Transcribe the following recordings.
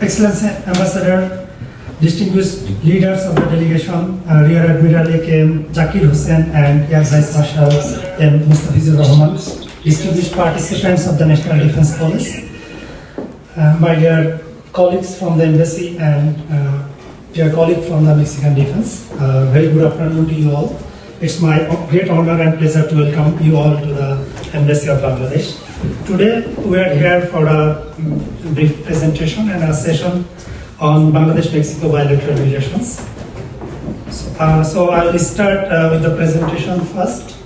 Excellency Ambassador, distinguished leaders of the delegation, Rear Admiral A.K.M. Zakir Hussain and Air Vice Marshal M. Mustafizur Rahman, distinguished participants of the National Defence Police, my dear colleagues from the embassy and dear colleague from the Mexican Defense, very good afternoon to you all. It's my great honor and pleasure to welcome you all to the Embassy of Bangladesh. Today we are here for a brief presentation and a session on Bangladesh-Mexico bilateral relations. So I will start with the presentation first.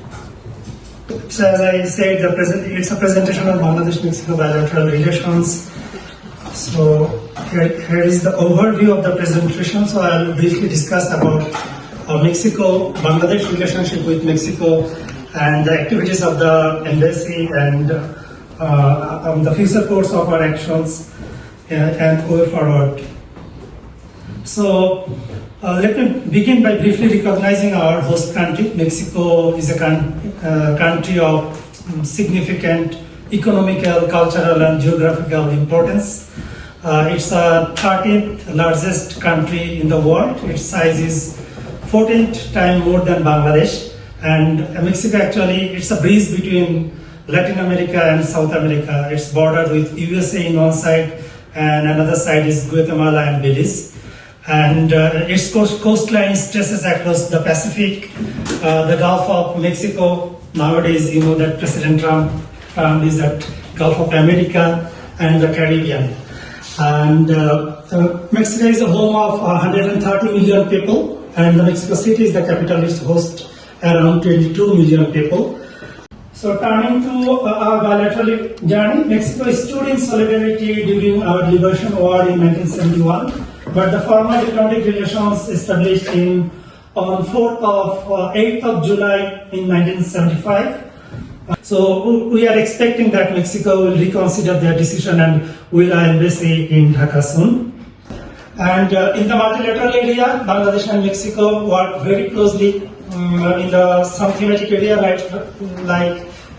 So as I said, it's a presentation on Bangladesh-Mexico bilateral relations. So here is the overview of the presentation. So I will briefly discuss about Mexico-Bangladesh relationship with Mexico and the activities of the embassy and the future course of our actions and way forward. So let me begin by briefly recognizing our host country. Mexico is a country of significant economical, cultural and geographical importance. It's the 13th largest country in the world. Its size is 14th time more than Bangladesh, and Mexico actually it's a bridge between Latin America and South America. It's bordered with USA in one side and another side is Guatemala and Belize, and its coastline stretches across the Pacific, the Gulf of Mexico. Nowadays you know that President Trump is at Gulf of America and the Caribbean, and Mexico is the home of 130 million people. And the Mexico City is the capital, which hosts around 22 million people. So turning to our bilateral journey, Mexico stood in solidarity during our liberation war in 1971, but the formal diplomatic relations established on 8th of July in 1975. So we are expecting that Mexico will reconsider their decision and will our embassy in Dhaka soon. And in the multilateral area, Bangladesh and Mexico work very closely in some thematic area, like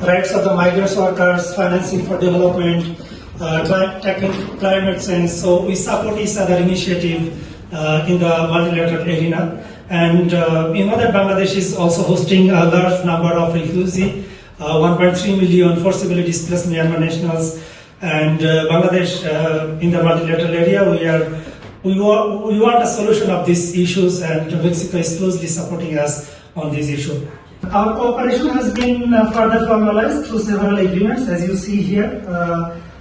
rights of the migrant workers, financing for development, tackling climate change. So we support each other initiative in the multilateral arena. And you know that Bangladesh is also hosting a large number of refugees, 1.3 million forcibly displaced Myanmar nationals. And Bangladesh in the multilateral area, we want a solution of these issues, and Mexico is closely supporting us on this issue. Our cooperation has been further formalized through several agreements, as you see here.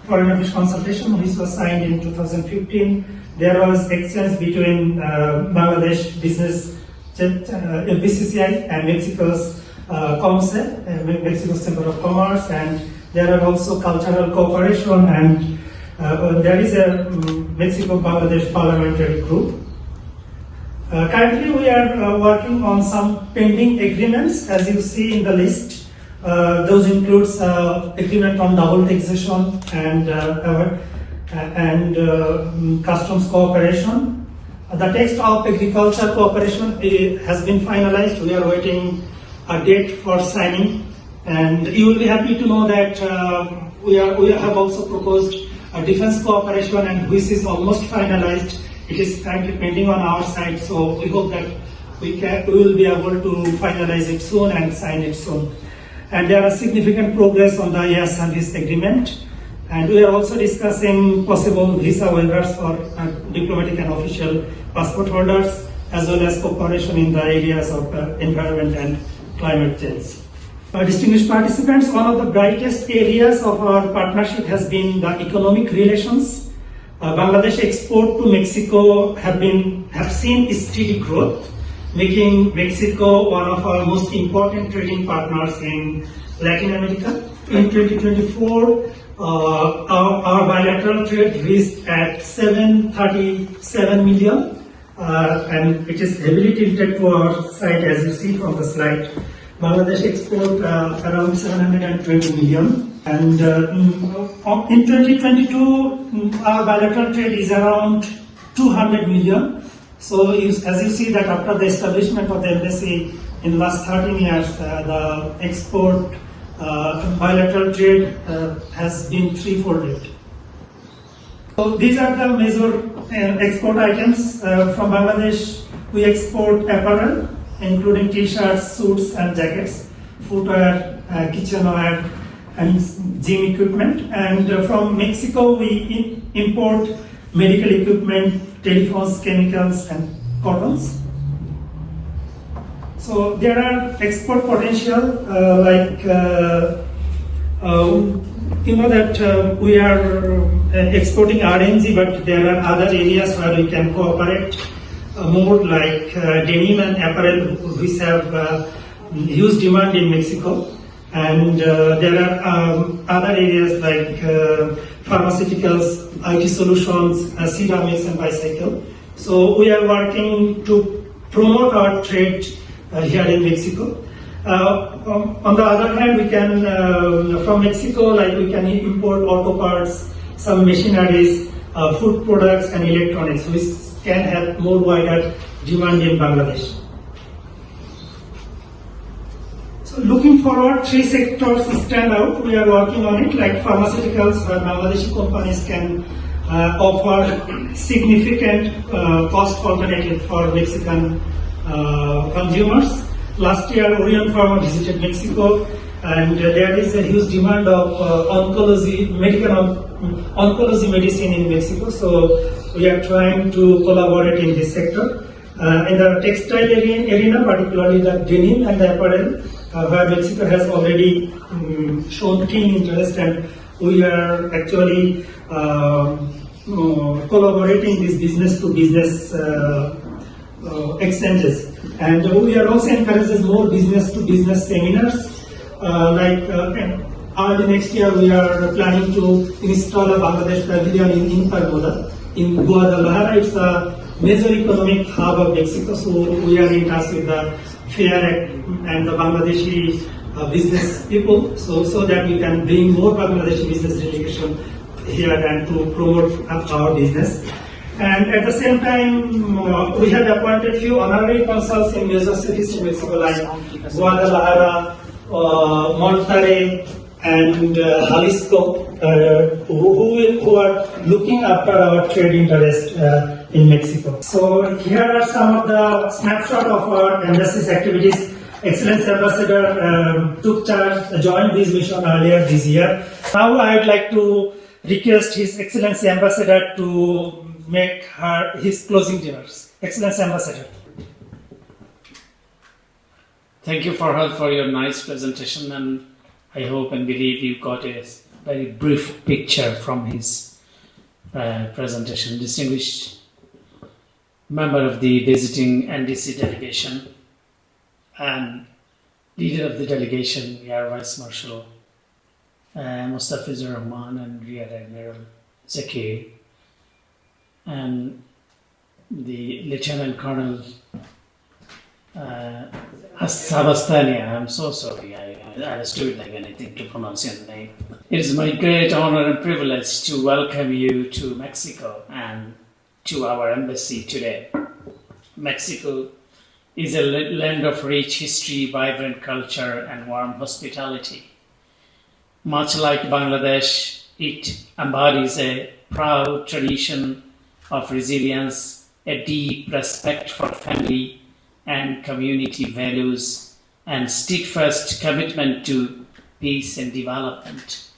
Foreign Affairs consultation, which was signed in 2015. There was exchange between Bangladesh Business BCCI and Mexico's COMCE, Mexico's Chamber of Commerce, and there are also cultural cooperation, and there is a Mexico-Bangladesh parliamentary group. Currently we are working on some pending agreements, as you see in the list. Those include agreement on double taxation and customs cooperation. The text of agriculture cooperation has been finalized. We are waiting a date for signing, and you will be happy to know that we have also proposed a defense cooperation, and which is almost finalized. It is currently pending on our side, so we hope that we will be able to finalize it soon and sign it soon. And there are significant progress on the air service agreement, and we are also discussing possible visa waivers for diplomatic and official passport holders, as well as cooperation in the areas of environment and climate change. Distinguished participants, one of the brightest areas of our partnership has been the economic relations. Bangladesh export to Mexico have seen steady growth, making Mexico one of our most important trading partners in Latin America. In 2024, our bilateral trade reached at 737 million, and it is heavily tilted to our side, as you see from the slide. Bangladesh export around 720 million, and in 2022 our bilateral trade is around 200 million. So as you see that after the establishment of the embassy in the last 13 years, the export bilateral trade has been threefolded. So these are the major export items from Bangladesh. We export apparel, including t-shirts, suits, and jackets, footwear, kitchenware, and gym equipment. And from Mexico, we import medical equipment, telephones, chemicals, and cottons. So there are export potential, you know that we are exporting RNG, but there are other areas where we can cooperate more, like denim and apparel, which have huge demand in Mexico. And there are other areas like pharmaceuticals, IT solutions, ceramics, and bicycle. So we are working to promote our trade here in Mexico. On the other hand, we can from Mexico, like we can import auto parts, some machineries, food products, and electronics, which can have more wider demand in Bangladesh. So looking forward, three sectors stand out. We are working on it, like pharmaceuticals, where Bangladeshi companies can offer significant cost alternative for Mexican consumers. Last year, Orion Pharma visited Mexico, and there is a huge demand of oncology medicine in Mexico. So we are trying to collaborate in this sector. In the textile arena, particularly the denim and the apparel, where Mexico has already shown keen interest, and we are actually collaborating this business to business exchanges. And we are also encouraging more business to business seminars. Early next year, we are planning to install a Bangladesh pavilion in Pargoda, in Guadalajara. It's a major economic hub of Mexico, so we are in touch with the fair and the Bangladeshi business people, so that we can bring more Bangladeshi business delegation here and to promote our business. And at the same time, we have appointed few honorary consuls in major cities in Mexico, like Guadalajara, Monterrey, and Jalisco, who are looking after our trade interest in Mexico. So here are some of the snapshot of our embassy's activities. Excellence Ambassador took charge, joined this mission earlier this year. Now I would like to request His Excellency Ambassador to make his closing remarks. Excellency Ambassador. Thank you, Farhad, for your nice presentation, and I hope and believe you got a very brief picture from his presentation. Distinguished member of the visiting NDC delegation and leader of the delegation, Air Vice Marshal Mustafizur Rahman and Rear Admiral Zakir, and the Lieutenant Colonel Sabastania. I'm so sorry, I understood like anything to pronounce your name. It is my great honor and privilege to welcome you to Mexico and to our embassy today. Mexico is a land of rich history, vibrant culture, and warm hospitality. Much like Bangladesh, it embodies a proud tradition of resilience, a deep respect for family and community values, and steadfast commitment to peace and development.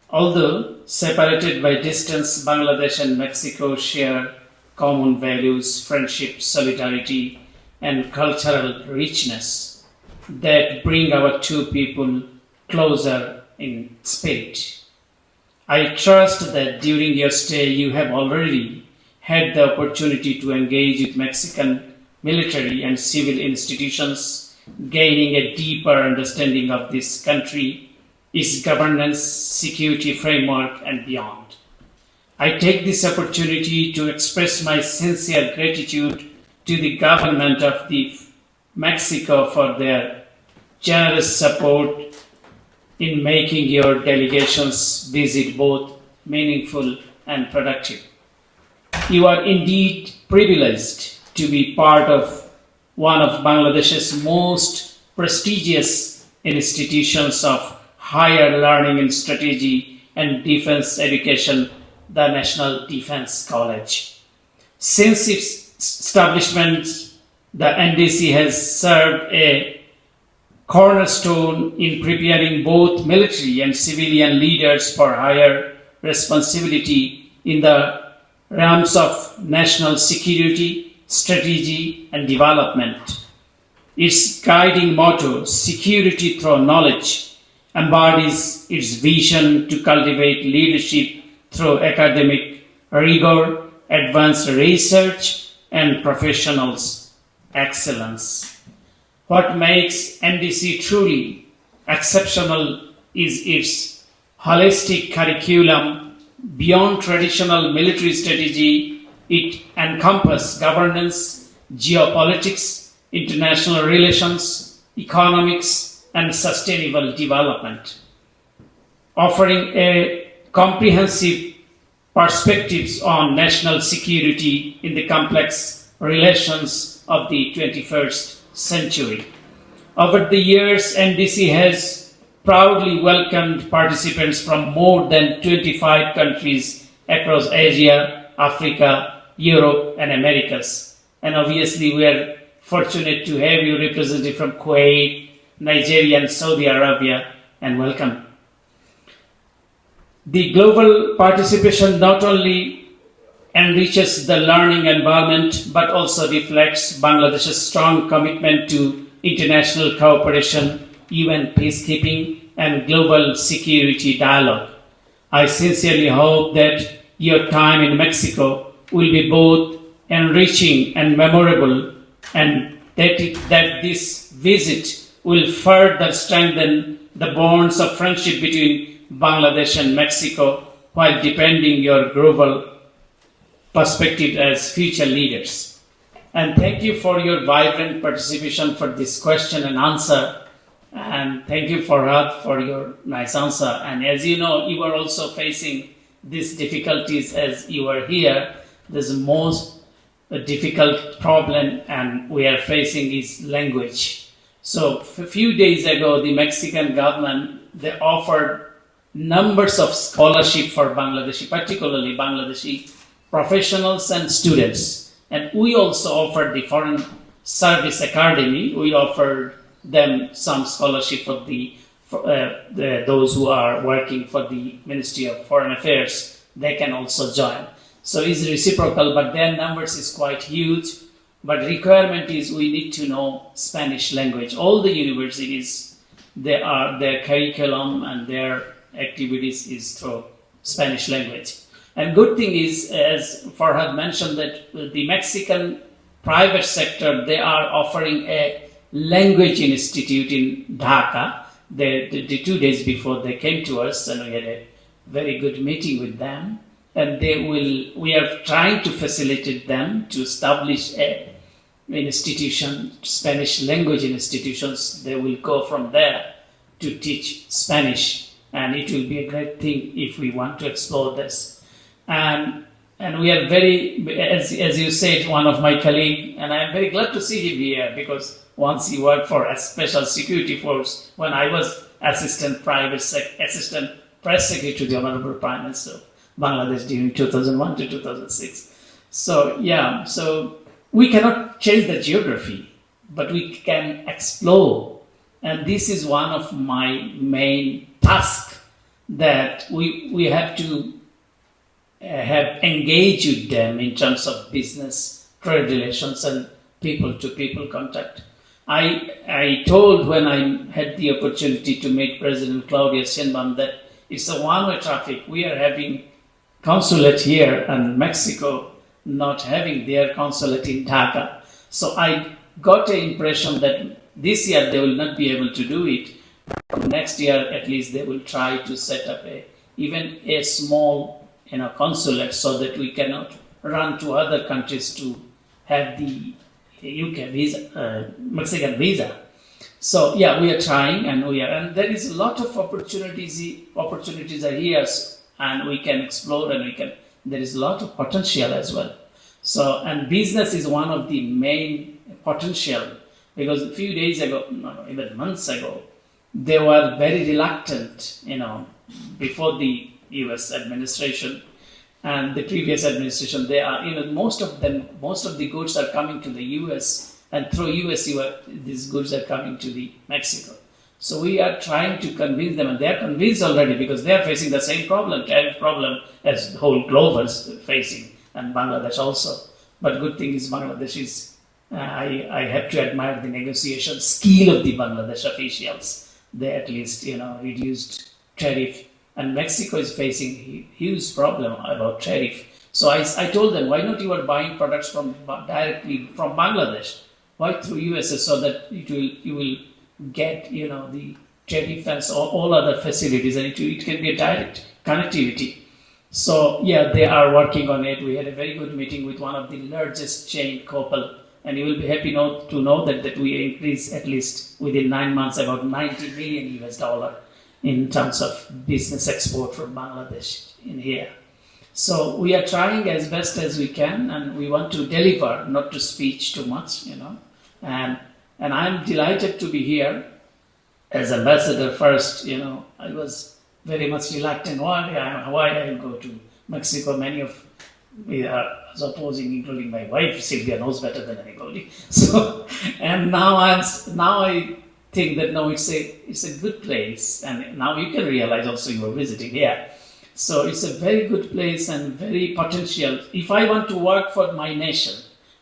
Although separated by distance, Bangladesh and Mexico share common values, friendship, solidarity, and cultural richness that bring our two people closer in spirit. I trust that during your stay you have already had the opportunity to engage with Mexican military and civil institutions, gaining a deeper understanding of this country, its governance, security framework, and beyond. I take this opportunity to express my sincere gratitude to the government of Mexico for their generous support in making your delegation's visit both meaningful and productive. You are indeed privileged to be part of one of Bangladesh's most prestigious institutions of higher learning in strategy and defense education, the National Defense College. Since its establishment, the NDC has served a cornerstone in preparing both military and civilian leaders for higher responsibility in the realms of national security, strategy, and development. Its guiding motto, security through knowledge, embodies its vision to cultivate leadership through academic rigor, advanced research, and professionals' excellence. What makes NDC truly exceptional is its holistic curriculum. Beyond traditional military strategy, it encompasses governance, geopolitics, international relations, economics, and sustainable development, offering a comprehensive perspectives on national security in the complex relations of the 21st century. Over the years, NDC has proudly welcomed participants from more than 25 countries across Asia, Africa, Europe, and Americas. And obviously, we are fortunate to have you represented from Kuwait, Nigeria, and Saudi Arabia, and welcome. The global participation not only enriches the learning environment but also reflects Bangladesh's strong commitment to international cooperation, UN peacekeeping, and global security dialogue. I sincerely hope that your time in Mexico will be both enriching and memorable, and that this visit will further strengthen the bonds of friendship between Bangladesh and Mexico while deepening your global perspective as future leaders. And thank you for your vibrant participation for this question and answer. And thank you, Farhad, for your nice answer. And as you know, you are also facing these difficulties as you are here. The most difficult problem and we are facing is language. So a few days ago, the Mexican government, they offered numbers of scholarship for Bangladeshi, particularly Bangladeshi professionals and students. And we also offered the Foreign Service Academy. We offered them some scholarship for those who are working for the Ministry of Foreign Affairs. They can also join. So it's reciprocal, but their numbers is quite huge. But requirement is we need to know Spanish language. All the universities, their curriculum and their activities is through Spanish language. And good thing is, as Farhad mentioned, that the Mexican private sector, they are offering a language institute in Dhaka. The 2 days before they came to us, and we had a very good meeting with them. And we are trying to facilitate them to establish an institution, Spanish language institutions. They will go from there to teach Spanish, and it will be a great thing if we want to explore this. And we are very, as you said, one of my colleagues, and I am very glad to see him here because once he worked for a special security force when I was assistant press secretary to the Honorable Prime Minister of Bangladesh during 2001 to 2006. So we cannot change the geography, but we can explore. And this is one of my main tasks, that we have to have engaged with them in terms of business, trade relations, and people-to-people contact. I told when I had the opportunity to meet President Claudia Sheinbaum that it's a one-way traffic. We are having consulate here and Mexico not having their consulate in Dhaka. So I got the impression that this year they will not be able to do it. Next year, at least, they will try to set up even a small consulate so that we cannot run to other countries to have the UK visa, Mexican visa. So we are trying, and there is a lot of opportunities are here, and we can explore, and there is a lot of potential as well. So, and business is one of the main potential, because a few days ago, even months ago, they were very reluctant, before the US administration, and the previous administration, they are, most of the goods are coming to the US, and through US, these goods are coming to the Mexico. So we are trying to convince them, and they are convinced already because they are facing the same problem, tariff problem, as the whole globe is facing, and Bangladesh also. But good thing is Bangladesh is, I have to admire the negotiation skill of the Bangladesh officials. They at least, reduced tariff, and Mexico is facing huge problem about tariff. So I told them, why not you are buying products directly from Bangladesh? Why through US, so that you will get, the tariff and all other facilities, and it can be a direct connectivity. So yeah, they are working on it. We had a very good meeting with one of the largest chain couple, and you will be happy to know that we increased at least within 9 months about 90 million US dollar in terms of business export from Bangladesh in here. So we are trying as best as we can, and we want to deliver, not to speech too much, and I'm delighted to be here as ambassador first. I was very much reluctant. Why I go to Mexico? Many of we are opposing, including my wife. Sylvia knows better than anybody. So, and now I think that no, it's a good place, and now you can realize also you are visiting here. So it's a very good place and very potential. If I want to work for my nation,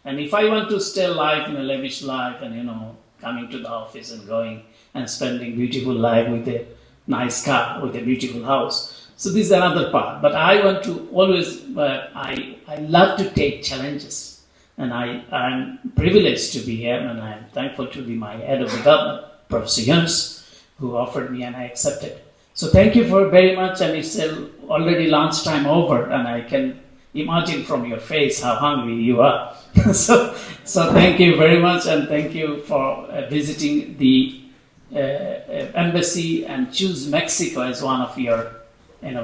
and if I want to stay alive in a lavish life, and coming to the office and going and spending beautiful life with a nice car, with a beautiful house. So this is another part. But I want to always, I love to take challenges. And I'm privileged to be here, and I'm thankful to be my head of the government, Professor Yunus, who offered me, and I accepted. So thank you very much, and it's already lunchtime over, and I can imagine from your face how hungry you are. so thank you very much, and thank you for visiting the embassy, and choose Mexico as one of your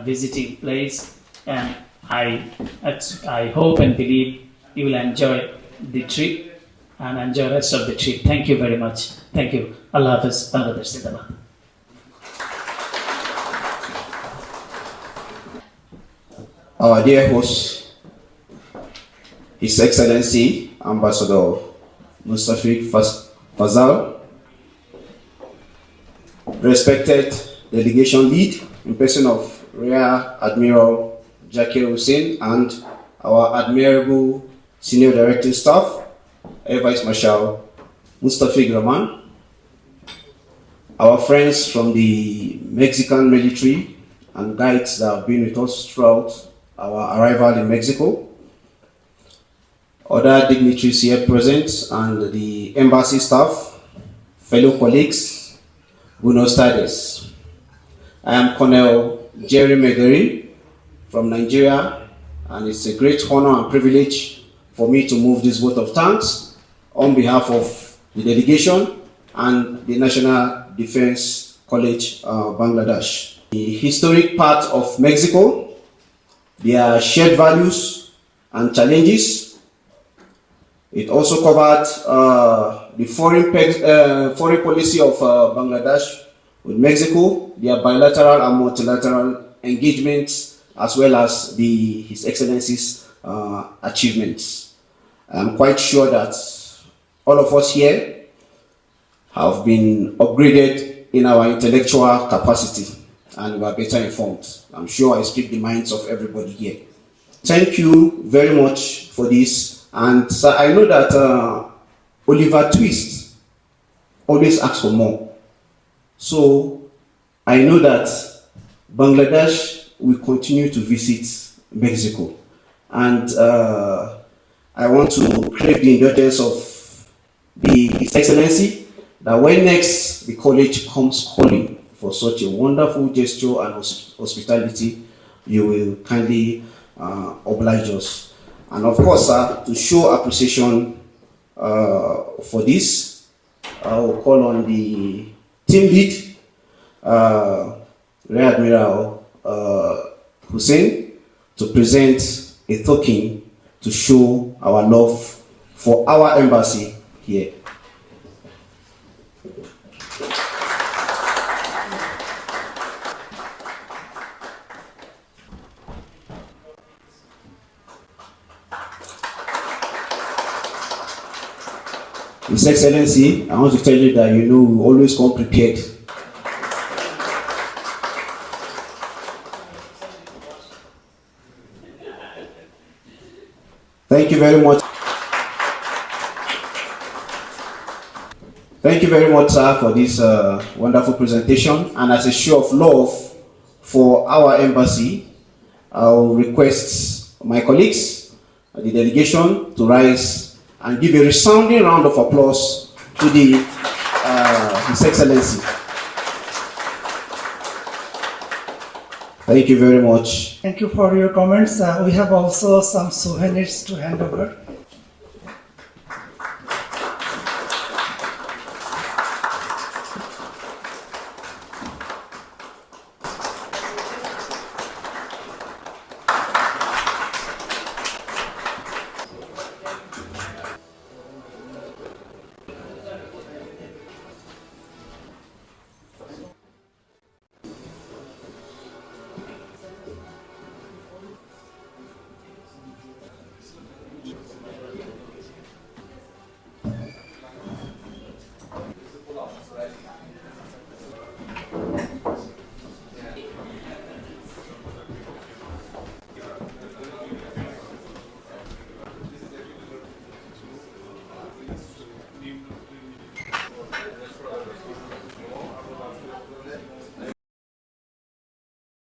visiting place. And I hope and believe you will enjoy the trip and enjoy the rest of the trip. Thank you very much. Thank you. Allah Hafiz, Bangladesh Zindabad. Our dear host, His Excellency Ambassador Mustafiq Fazal, respected delegation lead in person of Rear Admiral Jakir Hussain, and our admirable senior directing staff, Air Vice Marshal Mustafiq Rahman, our friends from the Mexican military and guides that have been with us throughout our arrival in Mexico, other dignitaries here present, and the embassy staff, fellow colleagues, buenos tardes. I am Colonel Jerry Megari from Nigeria, and it's a great honor and privilege for me to move this vote of thanks on behalf of the delegation and the National Defense College Bangladesh. The historic part of Mexico, their shared values and challenges. It also covered the foreign policy of Bangladesh with Mexico, their bilateral and multilateral engagements, as well as His Excellency's achievements. I'm quite sure that all of us here have been upgraded in our intellectual capacity, and we are better informed. I'm sure I speak the minds of everybody here. Thank you very much for this. And so I know that Oliver Twist always asks for more. So I know that Bangladesh will continue to visit Mexico. And I want to crave the indulgence of His Excellency that when next the college comes calling for such a wonderful gesture and hospitality, you will kindly oblige us. And of course, to show appreciation for this, I will call on the team lead, Rear Admiral Hussain, to present a token to show our love for our embassy here. His Excellency, I want to tell you that we always come prepared. Thank you very much. Thank you very much, sir, for this wonderful presentation. And as a show of love for our embassy, I'll request my colleagues, the delegation, to rise and give a resounding round of applause to His Excellency. Thank you very much. Thank you for your comments. We have also some souvenirs to hand over.